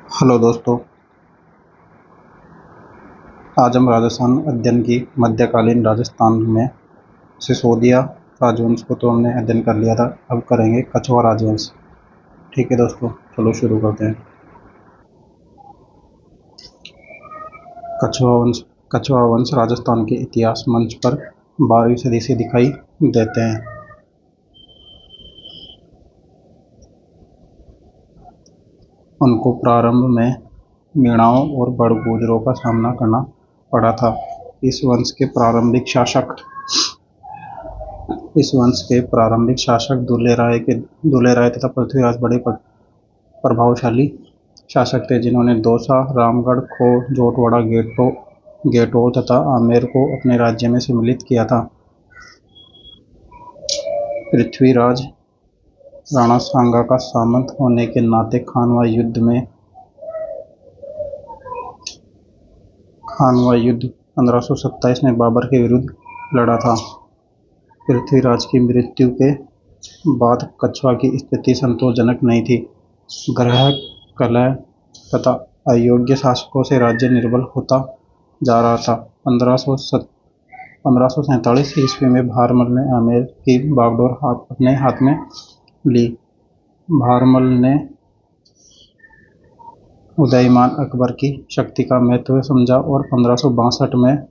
Hello दोस्तों। आज हम राजस्थान अध्ययन की मध्यकालीन राजस्थान में सिसोदिया राजवंश को तो हमने अध्ययन कर लिया था। अब करेंगे कछवाा राजवंश। ठीक है दोस्तों, चलो शुरू करते हैं। कछवाा वंश राजस्थान के इतिहास मंच पर 12वीं सदी से दिखाई देते हैं। उनको प्रारंभ में मीणाओं और बड़गुजरों का सामना करना पड़ा था। इस वंश के प्रारंभिक शासक दूल्हे राय तथा पृथ्वीराज बड़े प्रभावशाली शासक थे, जिन्होंने दौसा, रामगढ़, खो, जोटवाड़ा, गेटोल तथा आमेर को अपने राज्य में सम्मिलित किया था। पृथ्वीराज राणा सांगा का सामंत होने के नाते खानवा युद्ध 1527 में बाबर के विरुद्ध लड़ा था। पृथ्वीराज की मृत्यु के बाद कछवाा की स्थिति संतोषजनक नहीं थी। ग्रह कलह तथा अयोग्य शासकों से राज्य निर्बल होता जा रहा था। 1547 ईस्वी में भारमल ने आमेर की बागडोर अपने हाथ में ली। भारमल ने उदयीमान अकबर की शक्ति का महत्व समझा और 1562 में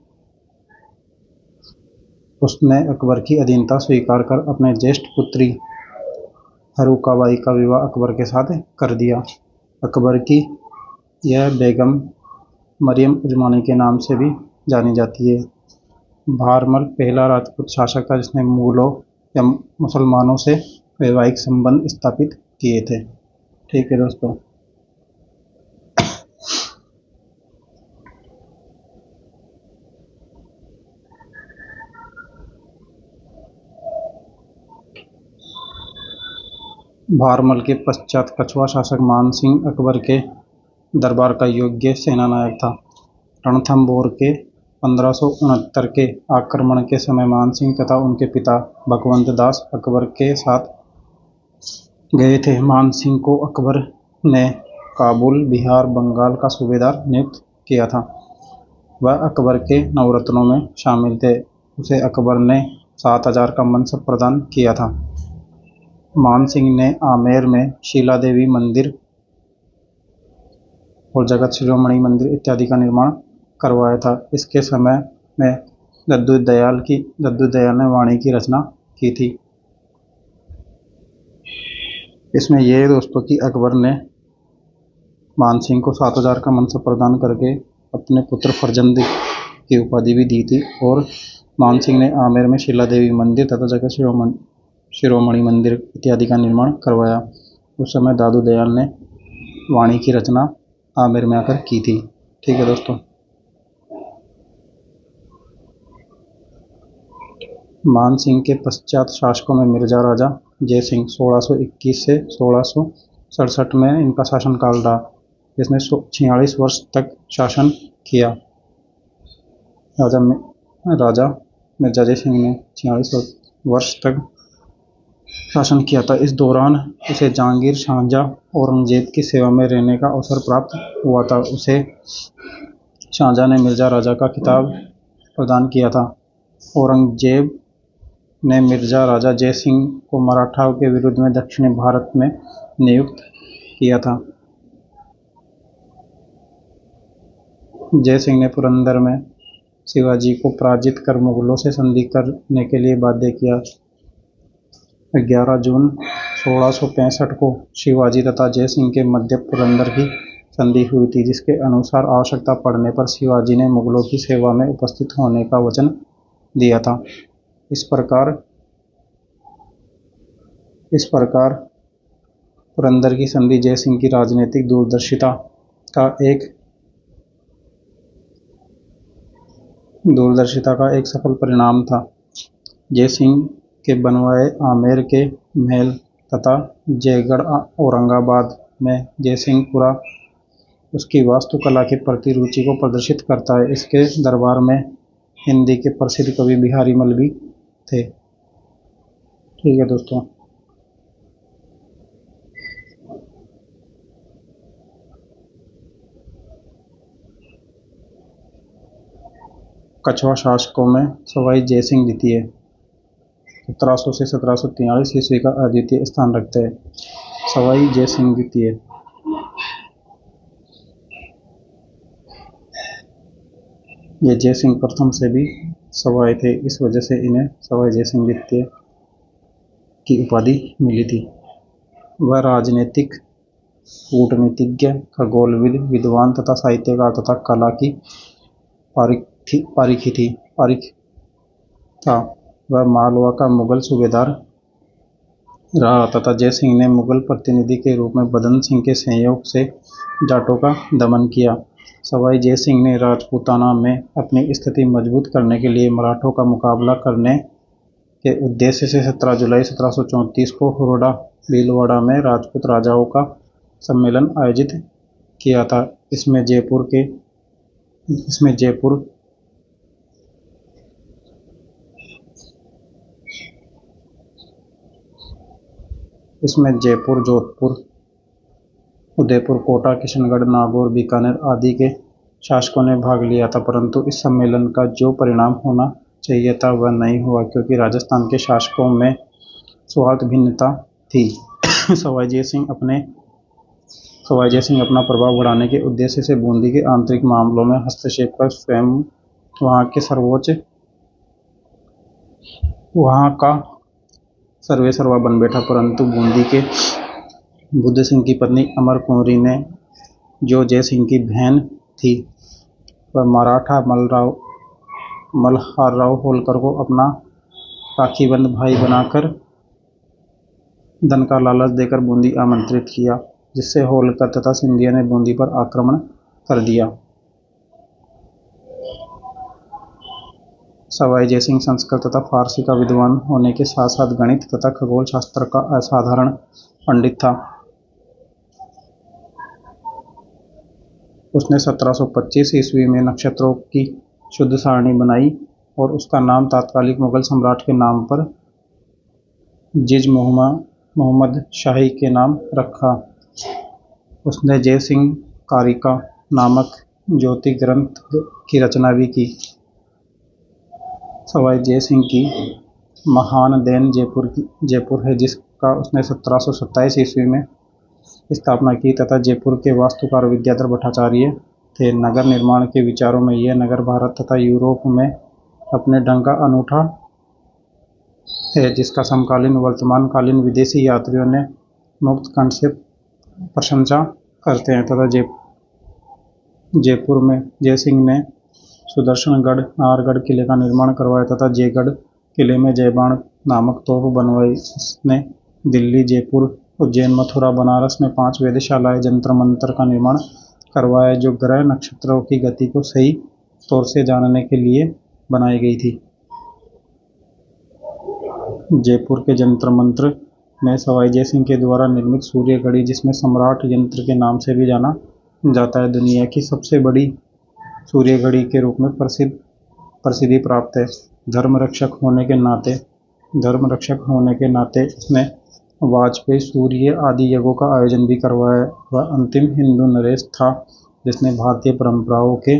उसने अकबर की अधीनता स्वीकार कर अपने ज्येष्ठ पुत्री हरूकाबाई का विवाह अकबर के साथ कर दिया। अकबर की यह बेगम मरियम उजमानी के नाम से भी जानी जाती है। भारमल पहला राजपूत शासक था जिसने मुगलों या मुसलमानों से वैवाहिक संबंध स्थापित किए थे। ठीक है दोस्तों। भारमल के पश्चात कछवाा शासक मानसिंह अकबर के दरबार का योग्य सेनानायक था। रणथंभौर के 1569 के आक्रमण के समय मानसिंह तथा उनके पिता भगवंत दास अकबर के साथ गए थे। मानसिंह को अकबर ने काबुल, बिहार, बंगाल का सूबेदार नियुक्त किया था। वह अकबर के नवरत्नों में शामिल थे। उसे अकबर ने 7000 का मनसब प्रदान किया था। मानसिंह ने आमेर में शीला देवी मंदिर और जगत शिरोमणि मंदिर इत्यादि का निर्माण करवाया था। इसके समय में दद्दू दयाल ने वाणी की रचना की थी। इसमें यह दोस्तों कि अकबर ने मानसिंह को 7000 का मनसब प्रदान करके अपने पुत्र फरजंद की उपाधि भी दी थी और मानसिंह ने आमेर में शीला देवी मंदिर तथा जगत शिरोमणि मंदिर इत्यादि का निर्माण करवाया। उस समय दादू दयाल ने वाणी की रचना आमेर में आकर की थी। ठीक है दोस्तों। मानसिंह के पश्चात शासकों में मिर्जा राजा जयसिंह 1621 से 1667 में इनका शासनकाल रहा, जिसने 46 वर्ष तक शासन किया। राजा मिर्जा जयसिंह ने 46 वर्ष तक शासन किया था। इस दौरान उसे जहांगीर, शाहजहां, औरंगजेब की सेवा में रहने का अवसर प्राप्त हुआ था। उसे शाहजहां ने मिर्जा राजा का खिताब प्रदान किया था। औरंगजेब ने मिर्जा राजा जयसिंह को मराठाओं के विरुद्ध में दक्षिणी भारत में नियुक्त किया था। जयसिंह ने पुरंदर में शिवाजी को पराजित कर मुगलों से संधि करने के लिए बाध्य किया। 11 जून 1665 को शिवाजी तथा जयसिंह के मध्य पुरंदर की संधि हुई थी, जिसके अनुसार आवश्यकता पड़ने पर शिवाजी ने मुगलों की सेवा में उपस्थित होने का वचन दिया था। इस प्रकार पुरंदर की संधि जयसिंह की राजनीतिक दूरदर्शिता का एक सफल परिणाम था। जयसिंह के बनवाए आमेर के महल तथा जयगढ़ औरंगाबाद में जयसिंहपुरा उसकी वास्तुकला के प्रति रुचि को प्रदर्शित करता है। इसके दरबार में हिंदी के प्रसिद्ध कवि बिहारी मल भी थे। ठीक है दोस्तों। कछवा शासकों में सवाई जयसिंह द्वितीय 1700 से 1743 ईस्वी का अद्वितीय स्थान रखते हैं। सवाई जयसिंह द्वितीय ये जयसिंह प्रथम से भी सवाई थे, इस वजह से इन्हें सवाई जयसिंह द्वितीय की उपाधि मिली थी। वह राजनीतिक, कूटनीतिज्ञ, खगोलविद, विद्वान तथा साहित्यकार तथा कला की पारीख था। वह मालवा का मुगल सूबेदार रहा तथा जयसिंह ने मुगल प्रतिनिधि के रूप में बदन सिंह के सहयोग से जाटों का दमन किया। सवाई जयसिंह ने राजपूताना में अपनी स्थिति मजबूत करने के लिए मराठों का मुकाबला करने के उद्देश्य से 17 जुलाई 1734 को हुरडा भीलवाड़ा में राजपूत राजाओं का सम्मेलन आयोजित किया था। इसमें जयपुर, जोधपुर, उदयपुर, कोटा, किशनगढ़, नागौर, बीकानेर आदि के शासकों ने भाग लिया था, परंतु इस सम्मेलन का जो परिणाम होना चाहिए था वह नहीं हुआ, क्योंकि राजस्थान के शासकों में स्वार्थ भिन्नता थी। सवाई जयसिंह अपना प्रभाव बढ़ाने के उद्देश्य से बूंदी के आंतरिक मामलों में हस्तक्षेप कर स्वयं वहाँ का सर्वेसर्वा बन बैठा, परंतु बूंदी के बुद्ध सिंह की पत्नी अमर कुंवरी ने, जो जयसिंह की बहन थी, वह मराठा मल्हारराव होलकर को अपना राखीबंद भाई बनाकर धन का लालच देकर बूंदी आमंत्रित किया, जिससे होलकर तथा सिंधिया ने बूंदी पर आक्रमण कर दिया। सवाई जयसिंह संस्कृत तथा फारसी का विद्वान होने के साथ साथ गणित तथा खगोल शास्त्र का असाधारण पंडित था। उसने 1725 ईस्वी में नक्षत्रों की शुद्ध सारणी बनाई और उसका नाम तत्कालीन मुगल सम्राट के नाम पर जिज मोहम्मद शाही के नाम रखा। उसने जयसिंह कारिका नामक ज्योति ग्रंथ की रचना भी की। सवाई जयसिंह की महान देन जयपुर है, जिसका उसने 1727 ईस्वी में स्थापना की तथा जयपुर के वास्तुकार विद्याधर भट्टाचार्य थे। नगर निर्माण के विचारों में यह नगर भारत तथा यूरोप में अपने ढंग का अनूठा है, जिसका समकालीन वर्तमानकालीन विदेशी यात्रियों ने मुक्त कंठ से प्रशंसा करते हैं तथा जयपुर में जयसिंह ने सुदर्शनगढ़, नाहरगढ़ किले का निर्माण करवाया तथा जयगढ़ किले में जयबाण नामक तोप बनवाई। इसने दिल्ली, जयपुर, उज्जैन, मथुरा, बनारस में 5 वेधशालाएं, जंतर मंतर का निर्माण करवाया, जो ग्रह नक्षत्रों की गति को सही तौर से जानने के लिए बनाई गई थी। जयपुर के जंतर मंत्र में सवाई जयसिंह के द्वारा निर्मित सूर्य घड़ी, जिसमें सम्राट यंत्र के नाम से भी जाना जाता है, दुनिया की सबसे बड़ी सूर्य घड़ी के रूप में प्रसिद्धि प्राप्त है। धर्मरक्षक होने के नाते उसने वाजपेयी, सूर्य आदि यज्ञों का आयोजन भी करवाया। वह अंतिम हिंदू नरेश था जिसने भारतीय परंपराओं के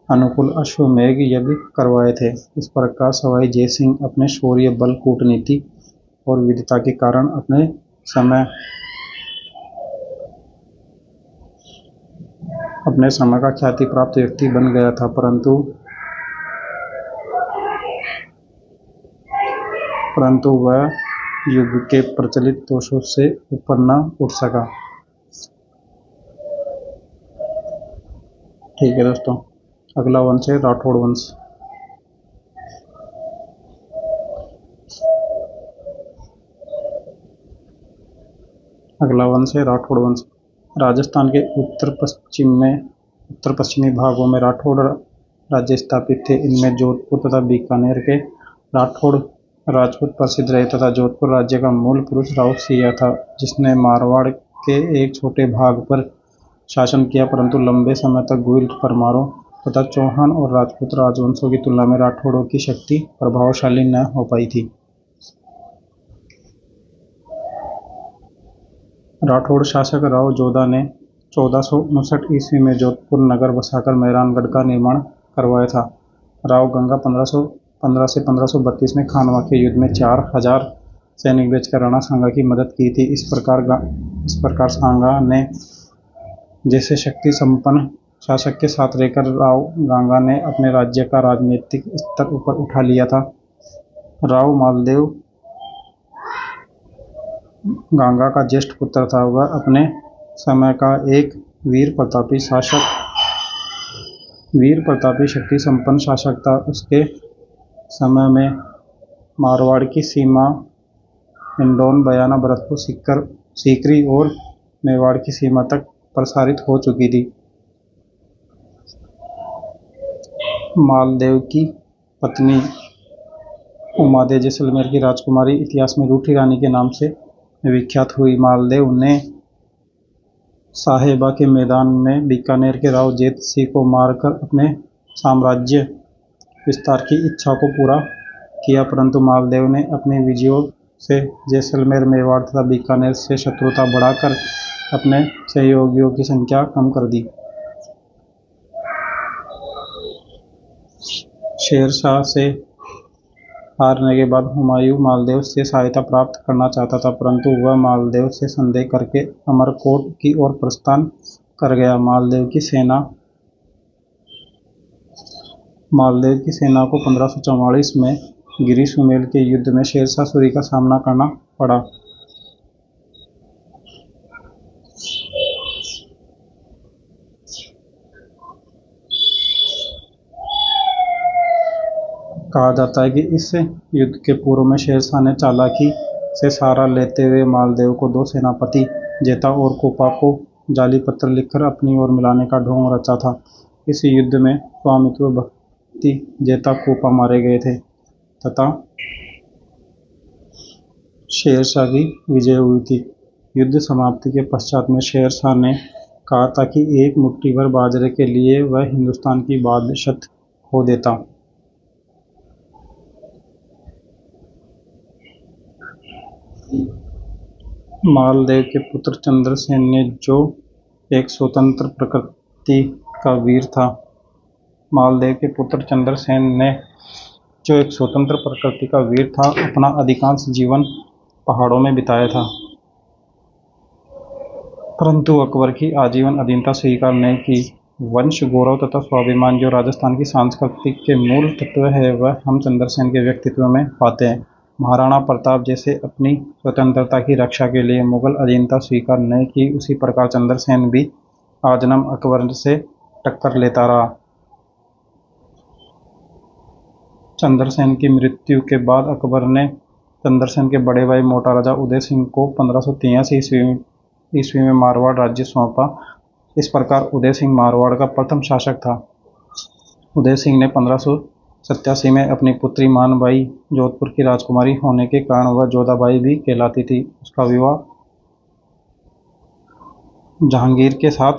अनुकूल अश्वमेध यज्ञ करवाए थे। इस प्रकार सवाई जयसिंह अपने शौर्य, बल, कूटनीति और विद्वता के कारण अपने समय का ख्याति प्राप्त व्यक्ति बन गया था, परंतु वह युग के प्रचलित दोषों से ऊपर न उठ सका। ठीक है दोस्तों, अगला वंश है राठौड़ वंश। राजस्थान के उत्तर पश्चिमी भागों में राठौड़ राज्य स्थापित थे। इनमें जोधपुर तथा बीकानेर के राठौड़ राजपूत प्रसिद्ध रहे तथा जोधपुर राज्य का मूल पुरुष राव सिया था, जिसने मारवाड़ के एक छोटे भाग पर शासन किया, परंतु लंबे समय तक गुइल, परमारों तथा चौहान और राजपूत राजवंशों की तुलना में राठौड़ों की शक्ति प्रभावशाली न हो पाई थी। राठौड़ शासक राव जोधा ने 1459 ईस्वी में जोधपुर नगर बसाकर मेहरानगढ़ का निर्माण करवाया था। राव गंगा 1515 से 1532 में खानवा के युद्ध में 4000 सैनिक भेजकर राणा सांगा की मदद की थी। इस प्रकार सांगा ने जैसे शक्ति संपन्न शासक के साथ रहकर राव गंगा ने अपने राज्य का राजनीतिक स्तर ऊपर उठा लिया था। राव मालदेव गंगा का ज्येष्ठ पुत्र था। वह अपने समय का एक वीर प्रतापी शक्ति संपन्न शासक था। उसके समय में मारवाड़ की सीमा हिंडौन, बयाना, भरतपुर, सीकरी और मेवाड़ की सीमा तक प्रसारित हो चुकी थी। मालदेव की पत्नी उमादे जैसलमेर की राजकुमारी इतिहास में रूठी रानी के नाम से विख्यात हुई। मालदेव ने साहेबा के मैदान में बीकानेर के राव जेत सिंह को मारकर अपने साम्राज्य विस्तार की इच्छा को पूरा किया, परंतु मालदेव ने अपने विजयों से जैसलमेर, मेवाड़ तथा बीकानेर से शत्रुता बढ़ाकर अपने सहयोगियों की संख्या कम कर दी। शेरशाह से हारने के बाद हुमायूं मालदेव से सहायता प्राप्त करना चाहता था, परंतु वह मालदेव से संदेह करके अमरकोट की ओर प्रस्थान कर गया। मालदेव की सेना को 1544 में गिरी सुमेल के युद्ध में शेरशाह सूरी का सामना करना पड़ा। कहा जाता है कि इस युद्ध के पूर्व में शेरशाह ने चालाकी से सहारा लेते हुए मालदेव को दो सेनापति जेता और कोपा को जाली पत्र लिखकर अपनी ओर मिलाने का ढोंग रचा था। इस युद्ध में स्वामित्व भक्ति जेता कोपा मारे गए थे तथा शेरशाह की विजय हुई थी। युद्ध समाप्ति के पश्चात में शेरशाह ने कहा था कि एक मुट्ठी भर बाजरे के लिए वह हिंदुस्तान की बादशाहत खो देता। मालदेव के पुत्र चंद्रसेन ने जो एक स्वतंत्र प्रकृति का वीर था अपना अधिकांश जीवन पहाड़ों में बिताया था, परंतु अकबर की आजीवन अधीनता स्वीकार नहीं की। वंश गौरव तथा स्वाभिमान जो राजस्थान की संस्कृति के मूल तत्व है, वह हम चंद्रसेन के व्यक्तित्व में पाते हैं। महाराणा प्रताप जैसे अपनी स्वतंत्रता की रक्षा के लिए मुगल अधीनता स्वीकार नहीं की, उसी प्रकार चंद्रसेन भी आजन्म अकबर से टक्कर लेता रहा। चंद्रसेन की मृत्यु के बाद अकबर ने चंद्रसेन के बड़े भाई मोटा राजा उदय सिंह को 1583 ईस्वी में मारवाड़ राज्य सौंपा। इस प्रकार उदय सिंह मारवाड़ का प्रथम शासक था। उदय सिंह ने 1587 में अपनी पुत्री मानबाई जोधपुर की राजकुमारी होने के कारण वह जोधाबाई भी कहलाती थी, उसका विवाह जहांगीर के साथ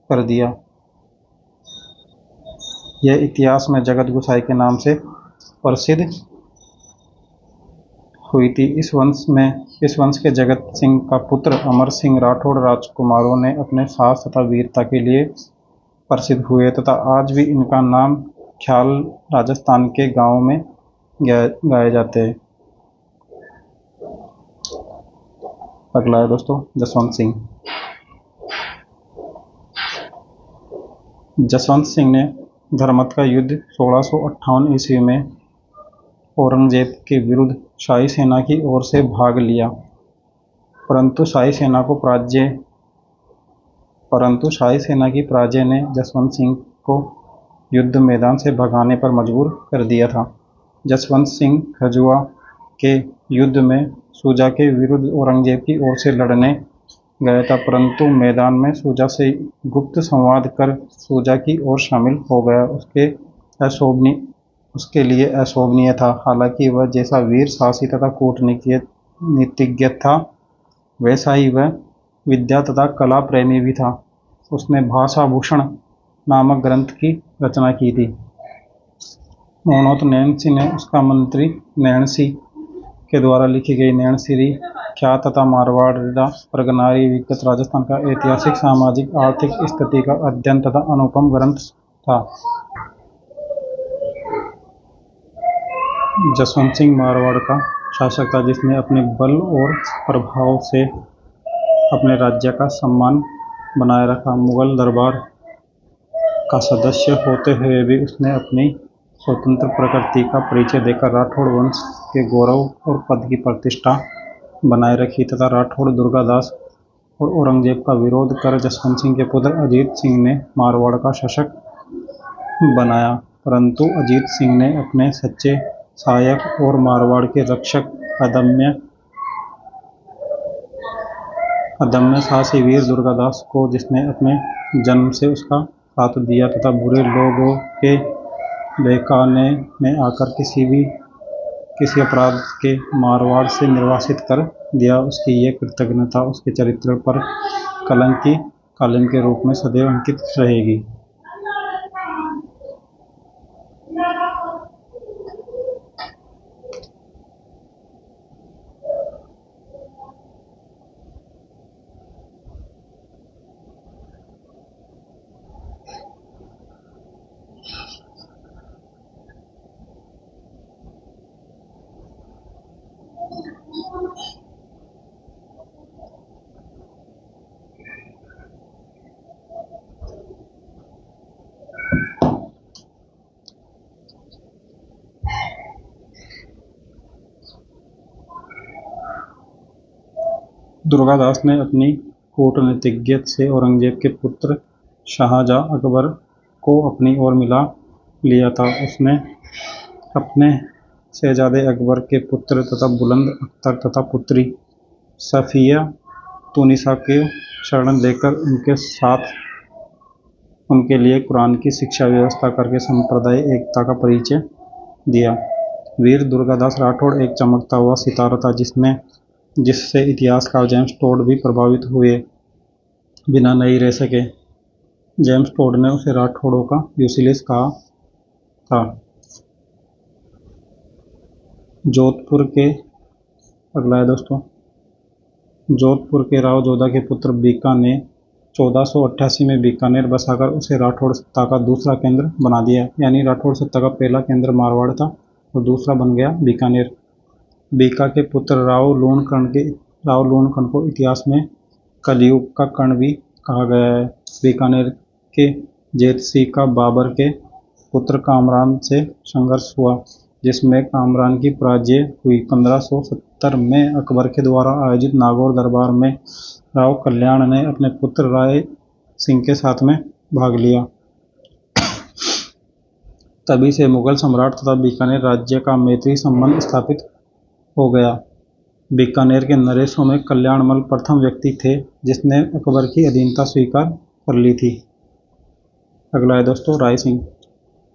कर दिया। यह इतिहास में जगत गुसाई के नाम से प्रसिद्ध हुई थी। इस वंश के जगत सिंह का पुत्र अमर सिंह राठौड़ राजकुमारों ने अपने साहस तथा वीरता के लिए प्रसिद्ध हुए तथा आज भी इनका नाम ख्याल राजस्थान के गांवों में गाए जाते हैं। अगला है दोस्तों जसवंत सिंह। जसवंत सिंह ने धर्मत का युद्ध 1658 ईस्वी में औरंगजेब के विरुद्ध शाही सेना की ओर से भाग लिया, परंतु शाही सेना की पराजय ने जसवंत सिंह को युद्ध मैदान से भगाने पर मजबूर कर दिया था। जसवंत सिंह खजुआ के युद्ध में सूजा के विरुद्ध औरंगजेब की ओर से लड़ने गया था, परंतु मैदान में सूजा से गुप्त संवाद कर सूजा की ओर शामिल हो गया। उसके लिए अशोभनीय था। हालांकि वह जैसा वीर, साहसी तथा कूटनीतिज्ञ था, वैसा ही वह विद्या तथा कला प्रेमी भी था। उसने भाषा भूषण नामक ग्रंथ की रचना की थी। मोहनोत नैनसी ने उसका मंत्री नैणसी के द्वारा लिखी गई नैणसीरी ख्यात तथा मारवाड़ा परगनारी विगत राजस्थान का ऐतिहासिक, सामाजिक, आर्थिक स्थिति का अध्ययन तथा अनुपम ग्रंथ था। जसवंत सिंह मारवाड़ का शासक था, जिसने अपने बल और प्रभाव से अपने राज्य का सम्मान बनाए रखा। मुगल दरबार का सदस्य होते हुए भी उसने अपनी स्वतंत्र प्रकृति का परिचय देकर राठौड़ वंश के गौरव और पद की प्रतिष्ठा बनाए रखी तथा राठौड़ दुर्गादास और औरंगजेब का विरोध कर जसवंत सिंह के पुत्र अजीत सिंह ने मारवाड़ का शासक बनाया। परंतु अजीत सिंह ने अपने सच्चे सहायक और मारवाड़ के रक्षक अदम्य साहसी वीर दुर्गादास को, जिसने अपने जन्म से उसका साथ दिया तथा बुरे लोगों के बहकाने में आकर किसी अपराध के मारवाड़ से निर्वासित कर दिया, उसकी ये कृतज्ञता उसके चरित्र पर कलंक की कालिम के रूप में सदैव अंकित रहेगी। दुर्गादास ने अपनी कूटनीतिज्ञता से औरंगजेब के पुत्र शाहजहां अकबर को अपनी ओर मिला लिया था। उसने अपने शहजादे अकबर के पुत्र तथा बुलंद अख्तर तथा पुत्री सफिया तुनिसा के शरण लेकर उनके साथ उनके लिए कुरान की शिक्षा व्यवस्था करके संप्रदाय एकता का परिचय दिया। वीर दुर्गादास राठौड़ एक चमकता हुआ सितारा था, जिससे इतिहासकार जेम्स टोड भी प्रभावित हुए बिना नहीं रह सके। जेम्स टोड ने उसे राठौड़ों का यूसिलिस कहा था। जोधपुर के राव जोधा के पुत्र बीका ने 1488 में बीकानेर बसाकर उसे राठौड़ सत्ता का दूसरा केंद्र बना दिया। यानी राठौड़ सत्ता का पहला केंद्र मारवाड़ था और दूसरा बन गया बीकानेर। बीका के पुत्र राव लूणकर्ण को इतिहास में कलयुग का कर्ण भी कहा गया है। बीकानेर के जेतसी का बाबर के पुत्र कामरान से संघर्ष हुआ, जिसमें कामरान की पराजय हुई। 1570 में अकबर के द्वारा आयोजित नागौर दरबार में राव कल्याण ने अपने पुत्र राय सिंह के साथ में भाग लिया। तभी से मुगल सम्राट तथा बीकानेर राज्य का मैत्री संबंध स्थापित हो गया। बीकानेर के नरेशों में कल्याणमल प्रथम व्यक्ति थे जिसने अकबर की अधीनता स्वीकार कर ली थी। अगला है दोस्तों राय सिंह।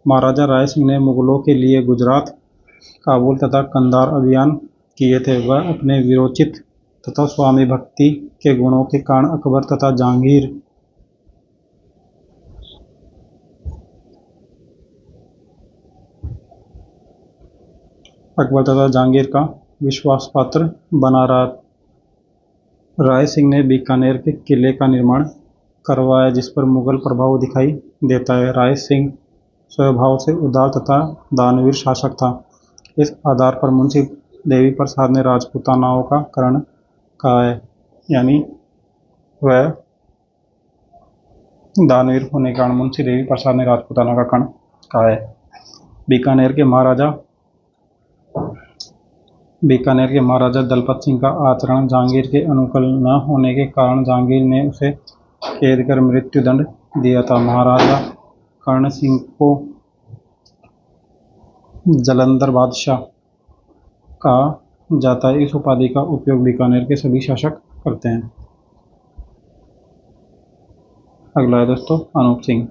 महाराजा राय सिंह ने मुगलों के लिए गुजरात, काबुल तथा कंधार अभियान किए थे। वह अपने वीरोचित तथा स्वामी भक्ति के गुणों के कारण अकबर तथा जहांगीर का विश्वासपात्र बना रहा। राय सिंह ने बीकानेर के किले का निर्माण करवाया, जिस पर मुगल प्रभाव दिखाई देता है। राय सिंह स्वभाव से उदार तथा दानवीर शासक था। इस आधार पर मुंशी देवी प्रसाद ने राजपूतानाओं का कर्ण कहा है, यानी वह दानवीर होने के कारण मुंशी देवी प्रसाद ने राजपूताना का कर्ण कहा है। बीकानेर के महाराजा दलपत सिंह का आचरण जहांगीर के अनुकूल न होने के कारण जहांगीर ने उसे कैद कर मृत्युदंड दिया था। महाराजा कर्ण सिंह को जलंधर बादशाह कहा जाता है। इस उपाधि का उपयोग बीकानेर के सभी शासक करते हैं। अगला है दोस्तों अनूप सिंह।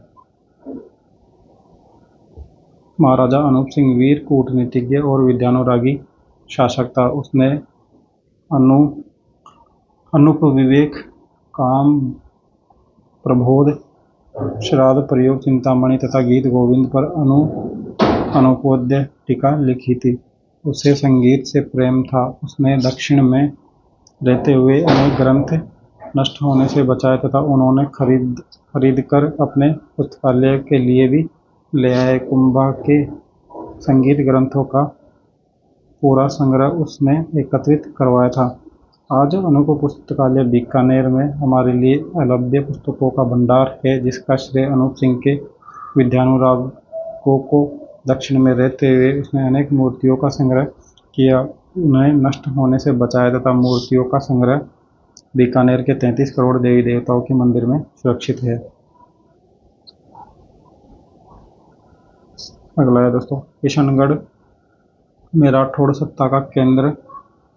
महाराजा अनूप सिंह वीर कूटनीतिज्ञ और विद्यानुरागी शासक था। उसने अनुप विवेक, काम, प्रबोध, श्राद्ध प्रयोग, चिंतामणि तथा गीत गोविंद पर अनुपद्य टीका लिखी थी। उसे संगीत से प्रेम था। उसने दक्षिण में रहते हुए अनेक ग्रंथ नष्ट होने से बचाए तथा उन्होंने खरीद कर अपने पुस्तकालय के लिए भी ले आए। कुंभा के संगीत ग्रंथों का पूरा संग्रह उसने एकत्रित करवाया था। आज अनूप पुस्तकालय बीकानेर में हमारे लिए अलभ्य पुस्तकों का भंडार है, जिसका श्रेय अनूप सिंह के विद्यानुरागों को दक्षिण में रहते हुए उसने अनेक मूर्तियों का संग्रह किया, उन्हें नष्ट होने से बचाया तथा मूर्तियों का संग्रह बीकानेर के 33 करोड़ देवी देवताओं के मंदिर में सुरक्षित है। अगला है दोस्तों, किशनगढ़ में राठौड़ सत्ता का केंद्र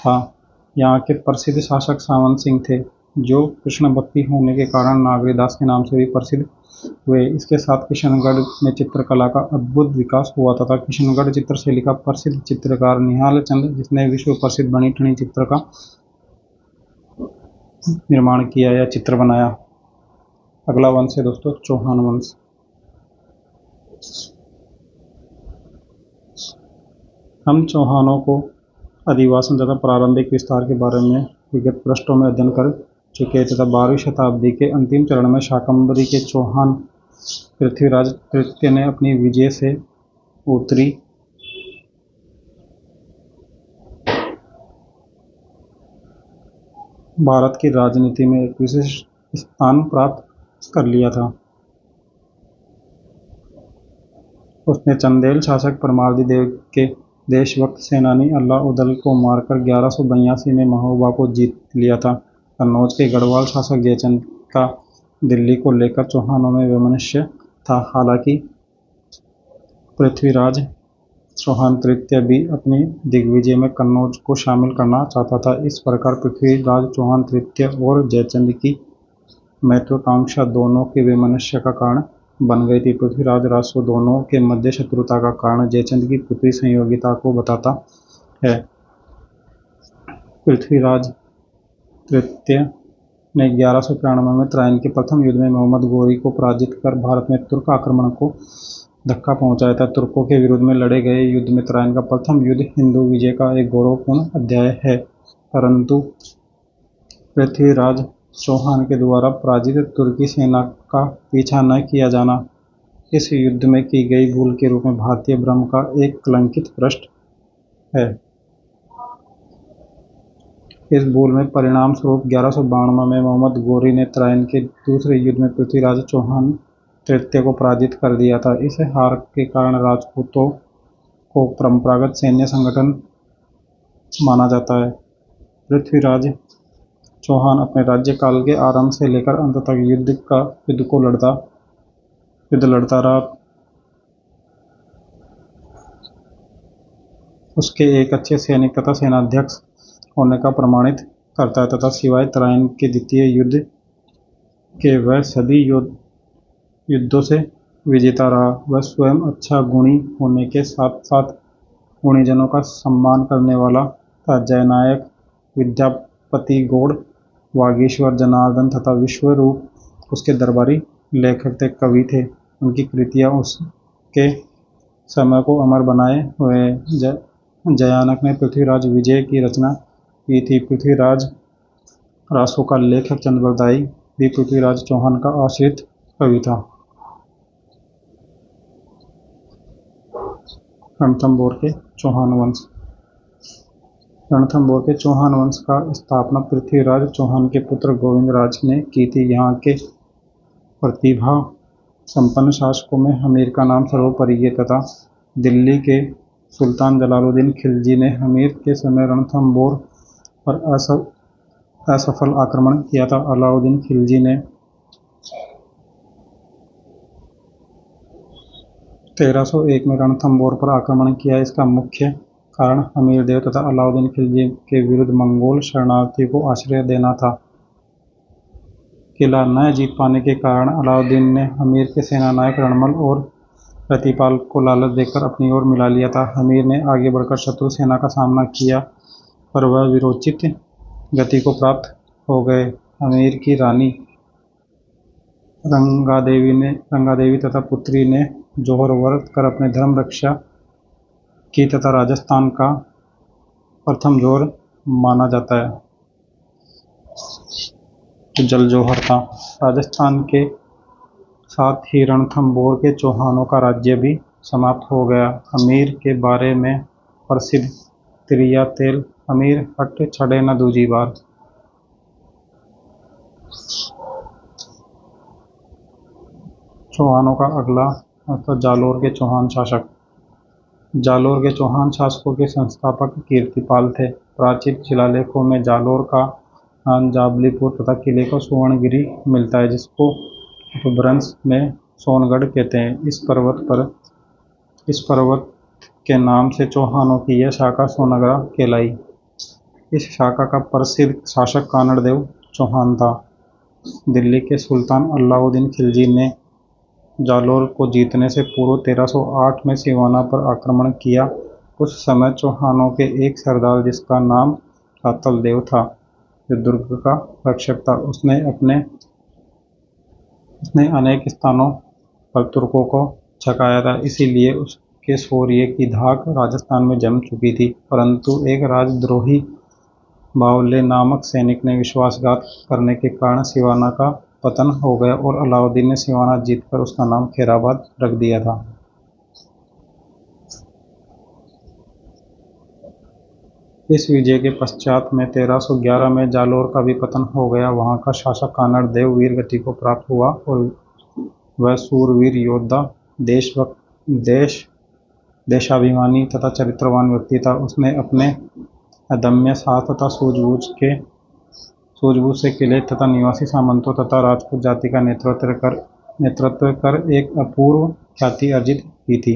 था। यहाँ के प्रसिद्ध शासक सावंत सिंह थे, जो कृष्ण भक्ति होने के कारण नागरीदास के नाम से भी प्रसिद्ध हुए। इसके साथ किशनगढ़ में चित्रकला का अद्भुत विकास हुआ तथा किशनगढ़ चित्रशैली का प्रसिद्ध चित्रकार निहाल चंद, जिसने विश्व प्रसिद्ध बनी ठनी चित्र का निर्माण किया या चित्र बनाया। अगला वंश है दोस्तों, चौहान वंश। हम चौहानों को अधिवासन तथा प्रारंभिक विस्तार के बारे में विगत पृष्ठों में अध्ययन कर चुके तथा 12वीं शताब्दी के अंतिम चरण में शाकंभरी के चौहान पृथ्वीराज तृतीय ने अपनी विजय से उत्तरी भारत की राजनीति में एक विशिष्ट स्थान प्राप्त कर लिया था। उसने चंदेल शासक परमार्दी देव के देशभक्त सेनानी अल्लाह उदल को मारकर 1182 में महोबा को जीत लिया था। कन्नौज के गढ़वाल शासक जयचंद का दिल्ली को लेकर चौहानों में वैमनस्य था। हालांकि पृथ्वीराज चौहान तृतीय भी अपनी दिग्विजय में कन्नौज को शामिल करना चाहता था। इस प्रकार पृथ्वीराज चौहान तृतीय और जयचंद की महत्वाकांक्षा दोनों के वैमनस्य का कारण बन गई थी। पृथ्वीराज राजस्व दोनों के मध्य शत्रुता का कारण जयचंद की पुत्री संयोगिता को बताता है। पृथ्वीराज तृतीय ने 1193 में त्राइन के प्रथम युद्ध में मोहम्मद गोरी को पराजित कर भारत में तुर्क आक्रमण को धक्का पहुंचाया था। तुर्कों के विरुद्ध में लड़े गए युद्ध में त्राइन का प्रथम युद्ध हिंदू विजय का एक गौरवपूर्ण अध्याय है, परंतु पृथ्वीराज चौहान के द्वारा पराजित तुर्की सेना का पीछा न किया जाना इस युद्ध में की गई भूल के रूप में भारतीय ब्रह्म का एक कलंकित पृष्ठ है। इस भूल में परिणाम स्वरूप 1192 में मोहम्मद गोरी ने त्राइन के दूसरे युद्ध में पृथ्वीराज चौहान तृतीय को पराजित कर दिया था। इस हार के कारण राजपूतों को परंपरागत सैन्य संगठन माना जाता है। पृथ्वीराज चौहान अपने राज्यकाल के आरंभ से लेकर अंत तक युद्ध लड़ता रहा। उसके एक अच्छे सैनिक तथा सेनाध्यक्ष होने का प्रमाणित करता है तथा सिवाय त्राइन के द्वितीय युद्ध के वह सभी युद्धों से विजेता रहा। वह स्वयं अच्छा गुणी होने के साथ साथ गुणीजनों का सम्मान करने वाला था। जयनायक, विद्यापति गौड़, वागीश्वर जनार्दन तथा विश्वरूप उसके दरबारी लेखक थे, कवि थे। उनकी कृतियाँ उसके समय को अमर बनाए हुए। जयानक ने पृथ्वीराज विजय की रचना की थी। पृथ्वीराज रासों का लेखक चंद्रबरदाई भी पृथ्वीराज चौहान का आश्रित कवि था। रणथंभौर के चौहान वंश। रणथंभौर के चौहान वंश का स्थापना पृथ्वीराज चौहान के पुत्र गोविंदराज ने की थी। यहाँ के प्रतिभा संपन्न शासकों में हमीर का नाम सर्वोपरि है तथा दिल्ली के सुल्तान जलालुद्दीन खिलजी ने हमीर के समय रणथंभौर पर असफल आक्रमण किया था। अलाउद्दीन खिलजी ने 1301 में रणथंभौर पर आक्रमण किया। इसका मुख्य कारण हमीर देव तथा अलाउद्दीन खिलजी के विरुद्ध मंगोल शरणार्थियों को आश्रय देना था। किला न जीत पाने के कारण अलाउद्दीन ने हमीर के सेनानायक रणमल और प्रतिपाल को लालच देकर अपनी ओर मिला लिया था। हमीर ने आगे बढ़कर शत्रु सेना का सामना किया, पर वह वीरोचित गति को प्राप्त हो गए। हमीर की रानी रंगादेवी तथा पुत्री ने जौहर व्रत कर अपने धर्म रक्षा की तथा राजस्थान का प्रथम जौहर माना जाता है। जल जौहर था। राजस्थान के साथ ही रणथंभौर के चौहानों का राज्य भी समाप्त हो गया। हमीर के बारे में प्रसिद्ध तिरिया तेल अमीर हट छड़े न दूजी बार। चौहानों का अगला तो जालोर के चौहान शासक। जालोर के चौहान शासकों के संस्थापक कीर्तिपाल थे। प्राचीन शिलालेखों में जालोर का जाबलीपुर तथा किले को सुवर्णगिरी मिलता है, जिसको अपभ्रंश में सोनगढ़ कहते हैं। इस पर्वत के नाम से चौहानों की यह शाखा सोनगढ़ कहलाई। इस शाखा का प्रसिद्ध शासक कानड़देव चौहान था। दिल्ली के सुल्तान अलाउद्दीन खिलजी ने जालोर को जीतने से पूर्व 1308 में सिवाना पर आक्रमण किया। उस समय चौहानों के एक सरदार, जिसका नाम सातल देव था, जो दुर्ग का रक्षक था, उसने अनेक स्थानों पर तुर्कों को छकाया था। इसीलिए उसके शौर्य की धाक राजस्थान में जम चुकी थी। परंतु एक राजद्रोही बावले नामक सैनिक ने विश्वासघात करने के कारण सिवाना का पतन हो गया और अलाउद्दीन ने सिवाना जीतकर उसका नाम खैराबाद रख दिया था। इस विजय के पश्चात में 1311 में जालोर का भी पतन हो गया। वहां का शासक कानड़देव वीरगति को प्राप्त हुआ और वह सूरवीर योद्धा, देशाभिमानी तथा चरित्रवान व्यक्ति था। उसने अपने अदम्य साहस तथा सूझबूझ से किले तथा निवासी सामंतों तथा राजपूत जाति का नेतृत्व कर एक अपूर्व ख्याति अर्जित की थी।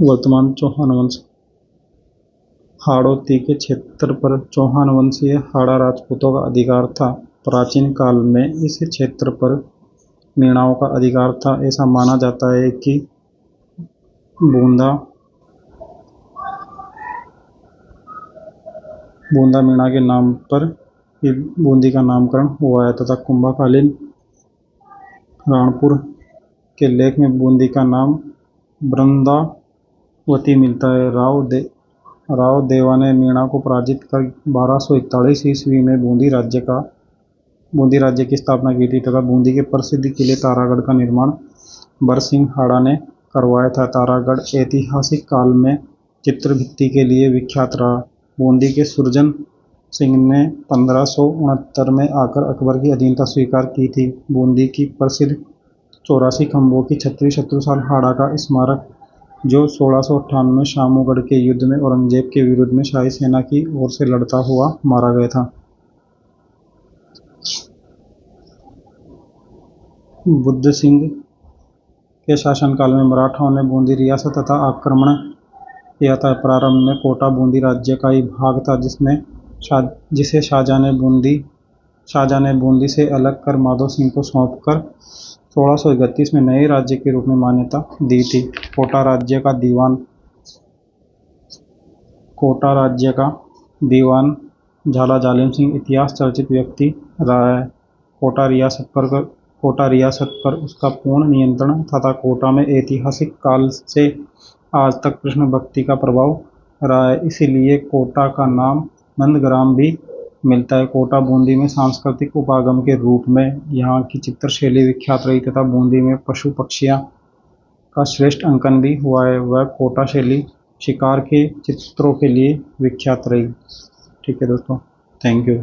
वर्तमान चौहान वंश। हाड़ौती के क्षेत्र पर चौहान वंशीय हाड़ा राजपूतों का अधिकार था। प्राचीन काल में इस क्षेत्र पर मीणाओं का अधिकार था। ऐसा माना जाता है कि बूंदा मीणा के नाम पर बूंदी का नामकरण हुआ है तथा कुंभकालीन राणपुर के लेख में बूंदी का नाम वृंदावती मिलता है। राव देवा ने मीणा को पराजित कर 1241 ईस्वी में बूंदी राज्य की स्थापना की थी तथा बूंदी के प्रसिद्ध किले तारागढ़ का निर्माण बरसिंह हाड़ा ने करवाया था। तारागढ़ ऐतिहासिक काल में चित्रभित्ति के लिए विख्यात रहा। बूंदी के सुरजन सिंह ने 1569 में आकर अकबर की अधीनता स्वीकार की थी। बूंदी की प्रसिद्ध 84 खंभों की छतरी शत्रुसाल हाड़ा का स्मारक, जो 1698 में शामूगढ़ के युद्ध में औरंगजेब के विरुद्ध में शाही सेना की ओर से लड़ता हुआ मारा गया था। बुद्ध सिंह के शासनकाल में मराठाओं ने बूंदी रियासत तथा आक्रमण किया था। प्रारंभ में कोटा बूंदी राज्य का ही भाग था, जिसे शाहजहां ने बूंदी से अलग कर माधो सिंह को सौंपकर 1631 में नए राज्य के रूप में मान्यता दी थी। कोटा राज्य का दीवान झाला जालिम सिंह इतिहास चर्चित व्यक्ति रहा है। कोटा रियासत पर उसका पूर्ण नियंत्रण तथा कोटा में ऐतिहासिक काल से आज तक कृष्ण भक्ति का प्रभाव रहा है। इसीलिए कोटा का नाम नंदग्राम भी मिलता है। कोटा बूंदी में सांस्कृतिक उपागम के रूप में यहाँ की चित्रशैली विख्यात रही तथा बूंदी में पशु पक्षियों का श्रेष्ठ अंकन भी हुआ है। वह कोटा शैली शिकार के चित्रों के लिए विख्यात रही। ठीक है दोस्तों, थैंक यू।